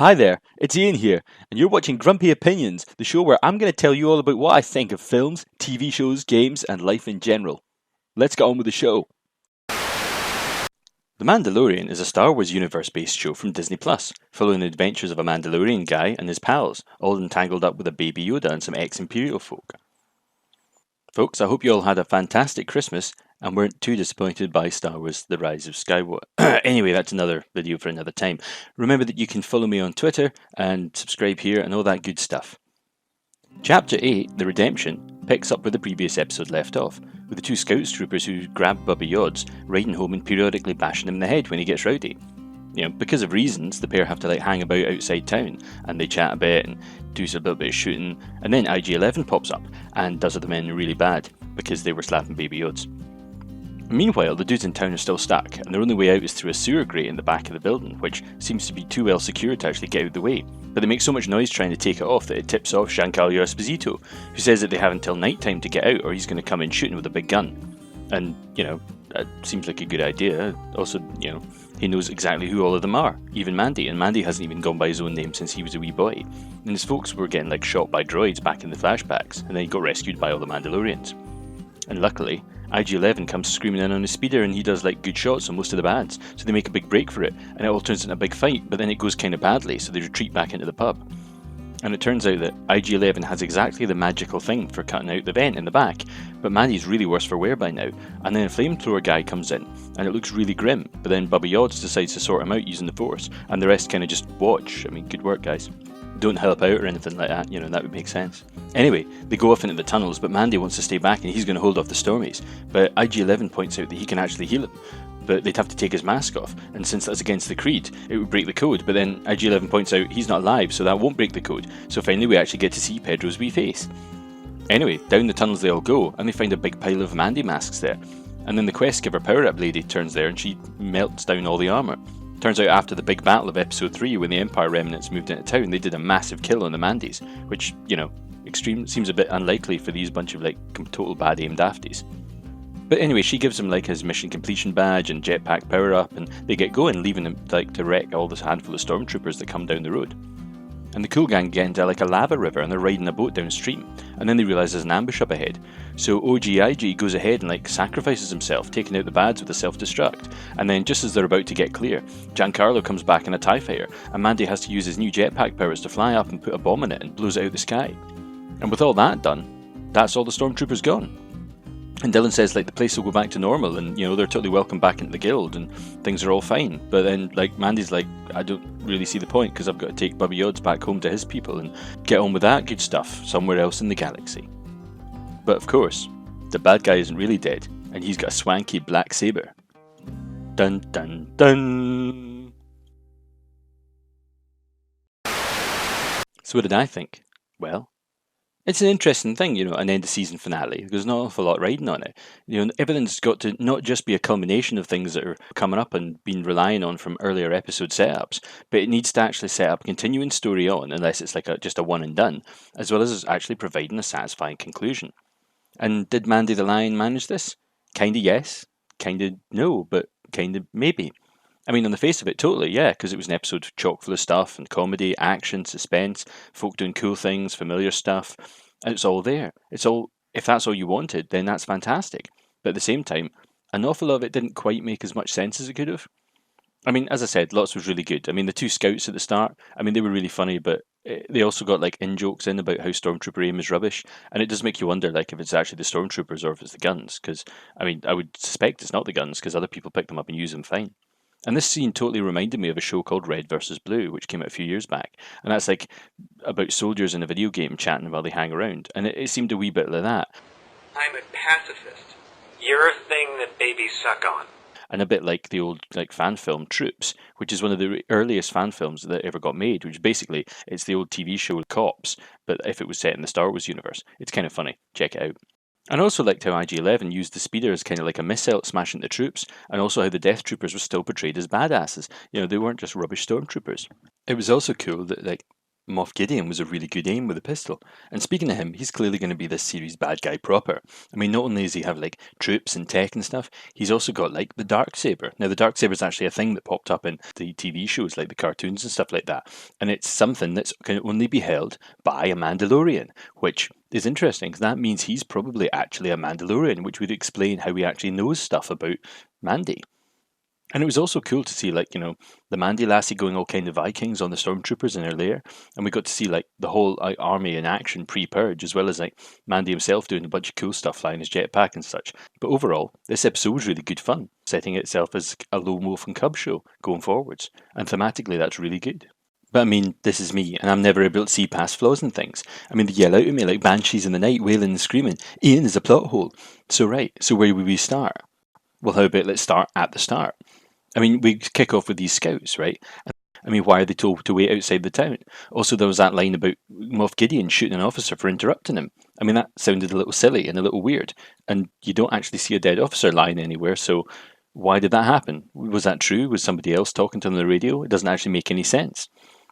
Hi there, it's Ian here, and you're watching Grumpy Opinions, the show where I'm going to tell you all about what I think of films, TV shows, games, and life in general. Let's get on with the show. The Mandalorian is a Star Wars universe-based show from Disney+, following the adventures of a Mandalorian guy and his pals, all entangled up with a baby Yoda and some ex-Imperial folk. Folks, I hope you all had a fantastic Christmas and weren't too disappointed by Star Wars The Rise of Skywalker. Anyway, that's another video for another time. Remember that you can follow me on Twitter and subscribe here and all that good stuff. Chapter 8, The Redemption, picks up where the previous episode left off, with the two Scouts troopers who grab Bubba Yodz riding home and periodically bashing him in the head when he gets rowdy. You know, because of reasons, the pair have to hang about outside town, and they chat a bit and do a little bit of shooting, and then IG-11 pops up and does the men really bad because they were slapping baby Yods. Meanwhile, the dudes in town are still stuck, and their only way out is through a sewer grate in the back of the building, which seems to be too well secured to actually get out of the way. But they make so much noise trying to take it off that it tips off Giancarlo Esposito, who says that they have until night time to get out or he's going to come in shooting with a big gun. And, you know, that seems like a good idea. Also, you know, he knows exactly who all of them are, even Mandy, and Mandy hasn't even gone by his own name since he was a wee boy. And his folks were getting shot by droids back in the flashbacks, and then he got rescued by all the Mandalorians. And luckily, IG-11 comes screaming in on his speeder and he does good shots on most of the bads, so they make a big break for it, and it all turns into a big fight, but then it goes kind of badly, so they retreat back into the pub. And it turns out that IG-11 has exactly the magical thing for cutting out the vent in the back, but Mandy's really worse for wear by now, and then a flamethrower guy comes in, and it looks really grim, but then Bubba Yodz decides to sort him out using the Force, and the rest kind of just watch. I mean, good work guys. Don't help out or anything like that, you know, that would make sense. Anyway, they go off into the tunnels, but Mandy wants to stay back and he's going to hold off the Stormies, but IG-11 points out that he can actually heal him, but they'd have to take his mask off, and since that's against the creed, it would break the code, but then IG-11 points out he's not alive, so that won't break the code, so finally we actually get to see Pedro's wee face. Anyway, down the tunnels they all go, and they find a big pile of Mandy masks there, and then the quest giver power-up lady turns there and she melts down all the armour. Turns out after the big battle of episode 3, when the Empire remnants moved into town, they did a massive kill on the Mandys, which, you know, seems a bit unlikely for these bunch of total bad aim dafties. But anyway, she gives him his mission completion badge and jetpack power up, and they get going, leaving him to wreck all this handful of stormtroopers that come down the road. And the cool gang get into a lava river and they're riding a boat downstream, and then they realise there's an ambush up ahead. So OG-IG goes ahead and sacrifices himself, taking out the bads with a self-destruct. And then just as they're about to get clear, Giancarlo comes back in a TIE fighter, and Mandy has to use his new jetpack powers to fly up and put a bomb in it and blows it out the sky. And with all that done, that's all the stormtroopers gone. And Dillon says the place will go back to normal, and you know they're totally welcome back into the guild and things are all fine. But then Mandy's I don't really see the point because I've got to take Bubba Yodz back home to his people and get on with that good stuff somewhere else in the galaxy. But of course, the bad guy isn't really dead, and he's got a swanky black saber. Dun dun dun. So what did I think? Well, it's an interesting thing, you know, an end of season finale. There's not an awful lot riding on it. You know, everything's got to not just be a culmination of things that are coming up and been relying on from earlier episode setups, but it needs to actually set up a continuing story on, unless it's just a one and done, as well as actually providing a satisfying conclusion. And did Mandy the Lion manage this? Kinda yes, kinda no, but kinda maybe. I mean, on the face of it, totally, yeah, because it was an episode chock full of stuff and comedy, action, suspense, folk doing cool things, familiar stuff, and it's all there. It's all, if that's all you wanted, then that's fantastic. But at the same time, an awful lot of it didn't quite make as much sense as it could have. I mean, as I said, lots was really good. I mean, the two scouts at the start, I mean, they were really funny, but they also got in-jokes in about how Stormtrooper aim is rubbish, and it does make you wonder if it's actually the Stormtroopers or if it's the guns, because, I mean, I would suspect it's not the guns, because other people pick them up and use them fine. And this scene totally reminded me of a show called Red vs. Blue, which came out a few years back. And that's about soldiers in a video game chatting while they hang around. And it seemed a wee bit like that. I'm a pacifist. You're a thing that babies suck on. And a bit like the old fan film Troops, which is one of the earliest fan films that ever got made, which basically, it's the old TV show Cops, but if it was set in the Star Wars universe. It's kind of funny. Check it out. And I also liked how IG-11 used the speeder as kind of a missile smashing the troops, and also how the Death Troopers were still portrayed as badasses. You know, they weren't just rubbish stormtroopers. It was also cool that Moff Gideon was a really good aim with a pistol. And speaking of him, he's clearly going to be this series' bad guy proper. I mean, not only does he have like troops and tech and stuff, he's also got like the dark saber. Now, the dark saber is actually a thing that popped up in the TV shows, like the cartoons and stuff like that. And it's something that can only be held by a Mandalorian, which is interesting because that means he's probably actually a Mandalorian, which would explain how he actually knows stuff about Mandy. And it was also cool to see, like, the Mandy lassie going all kind of Vikings on the stormtroopers in her lair. And we got to see, like, the whole army in action pre-purge, as well as, like, Mandy himself doing a bunch of cool stuff, flying his jetpack and such. But overall, this episode was really good fun, setting itself as a lone wolf and cub show going forwards. And thematically, that's really good. But I mean, this is me, and I'm never able to see past flaws in things. I mean, they yell out at me like banshees in the night, wailing and screaming, Ian is a plot hole. So where would we start? Well, how about let's start at the start? I mean, we kick off with these scouts, right? I mean, why are they told to wait outside the town? Also, there was that line about Moff Gideon shooting an officer for interrupting him. I mean, that sounded a little silly and a little weird. And you don't actually see a dead officer lying anywhere, so why did that happen? Was that true? Was somebody else talking to him on the radio? It doesn't actually make any sense.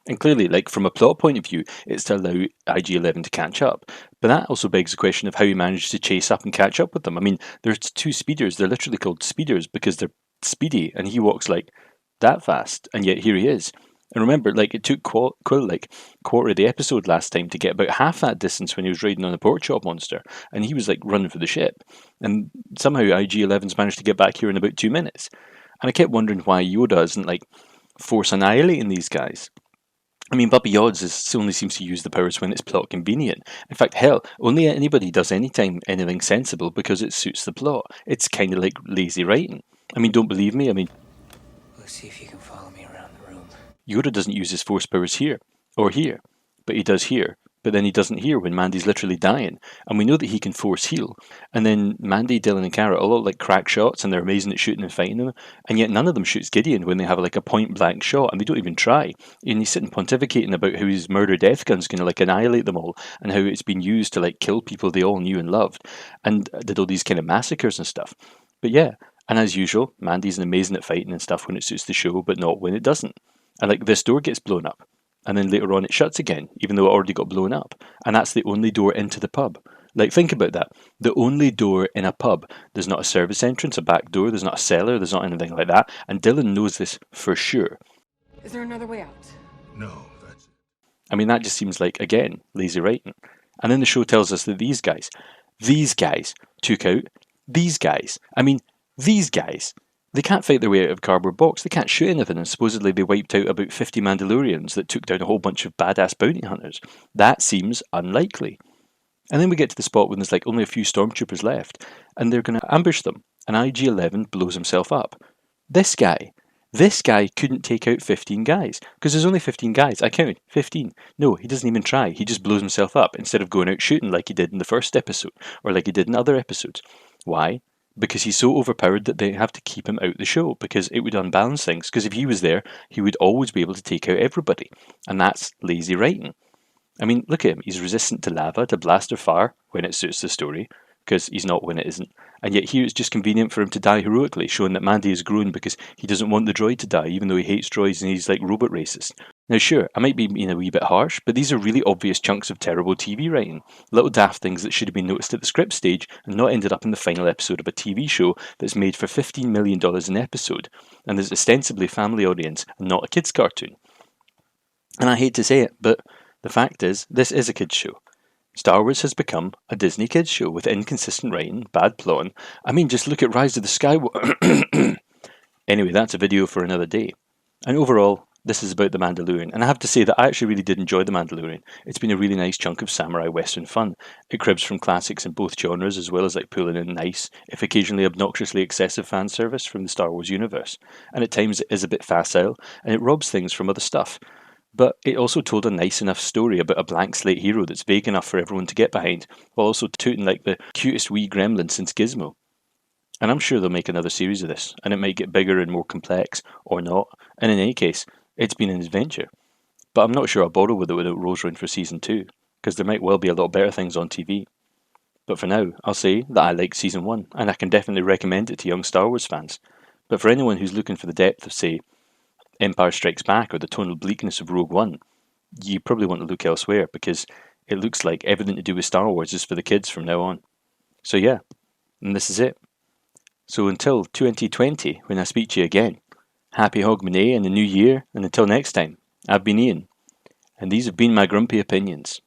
And clearly, like, from a plot point of view, it's to allow IG-11 to catch up. But that also begs the question of how he managed to chase up and catch up with them. I mean, there's two speeders. They're literally called speeders because they're speedy, and he walks like that fast, and yet here he is. And remember, like, it took Quill like quarter of the episode last time to get about half that distance when he was riding on a pork chop monster, and he was like running for the ship. And somehow IG-11's managed to get back here in about 2 minutes. And I kept wondering why Yoda isn't like force annihilating these guys. I mean, Bubba Yodz only seems to use the powers when it's plot convenient. In fact, hell, only anybody does anything sensible because it suits the plot. It's kind of like lazy writing. I mean, don't believe me? I mean, Let's see if you can follow me around the room. Yoda doesn't use his force powers here, or here, but he does here. But then he doesn't here when Mandy's literally dying. And we know that he can force heal. And then Mandy, Dillon and Cara all like crack shots and they're amazing at shooting and fighting them. And yet none of them shoots Gideon when they have like a point blank shot and they don't even try. And he's sitting pontificating about how his murder death gun's going to like annihilate them all and how it's been used to like kill people they all knew and loved. And did all these kind of massacres and stuff. But yeah, and as usual, Mandy's amazing at fighting and stuff when it suits the show, but not when it doesn't. And like this door gets blown up. And then later on it shuts again, even though it already got blown up. And that's the only door into the pub. Like, think about that. The only door in a pub. There's not a service entrance, a back door, there's not a cellar, there's not anything like that. And Dillon knows this for sure. Is there another way out? No, that's it. I mean, that just seems like, again, lazy writing. And then the show tells us that these guys took out these guys. I mean, these guys. They can't fight their way out of a cardboard box, they can't shoot anything, and supposedly they wiped out about 50 Mandalorians that took down a whole bunch of badass bounty hunters. That seems unlikely. And then we get to the spot when there's like only a few stormtroopers left, and they're going to ambush them, and IG-11 blows himself up. This guy couldn't take out 15 guys, because there's only 15 guys. I counted 15. No, he doesn't even try. He just blows himself up instead of going out shooting like he did in the first episode, or like he did in other episodes. Why? Because he's so overpowered that they have to keep him out the show, because it would unbalance things. Because if he was there, he would always be able to take out everybody. And that's lazy writing. I mean, look at him. He's resistant to lava, to blast or fire, when it suits the story, because he's not when it isn't. And yet here it's just convenient for him to die heroically, showing that Mandy has grown because he doesn't want the droid to die, even though he hates droids and he's like robot racist. Now sure, I might be being a wee bit harsh, but these are really obvious chunks of terrible TV writing. Little daft things that should have been noticed at the script stage and not ended up in the final episode of a TV show that's made for $15 million an episode, and is ostensibly family audience and not a kids' cartoon. And I hate to say it, but the fact is, this is a kids' show. Star Wars has become a Disney kids show with inconsistent writing, bad plotting. I mean, just look at Rise of the Skywalker. Anyway, that's a video for another day. And overall, this is about The Mandalorian. And I have to say that I actually really did enjoy The Mandalorian. It's been a really nice chunk of samurai western fun. It cribs from classics in both genres, as well as like pulling in nice, if occasionally obnoxiously excessive fan service from the Star Wars universe. And at times it is a bit facile, and it robs things from other stuff. But it also told a nice enough story about a blank slate hero that's vague enough for everyone to get behind, while also tooting like the cutest wee gremlin since Gizmo. And I'm sure they'll make another series of this, and it might get bigger and more complex, or not, and in any case, it's been an adventure. But I'm not sure I'll bother with it when it rolls around for season 2, because there might well be a lot better things on TV. But for now, I'll say that I like season 1, and I can definitely recommend it to young Star Wars fans. But for anyone who's looking for the depth of, say, Empire Strikes Back or the tonal bleakness of Rogue One, you probably want to look elsewhere, because it looks like everything to do with Star Wars is for the kids from now on. So yeah, and this is it. So until 2020, when I speak to you again, happy Hogmanay in the new year, and until next time, I've been Ian, and these have been my grumpy opinions.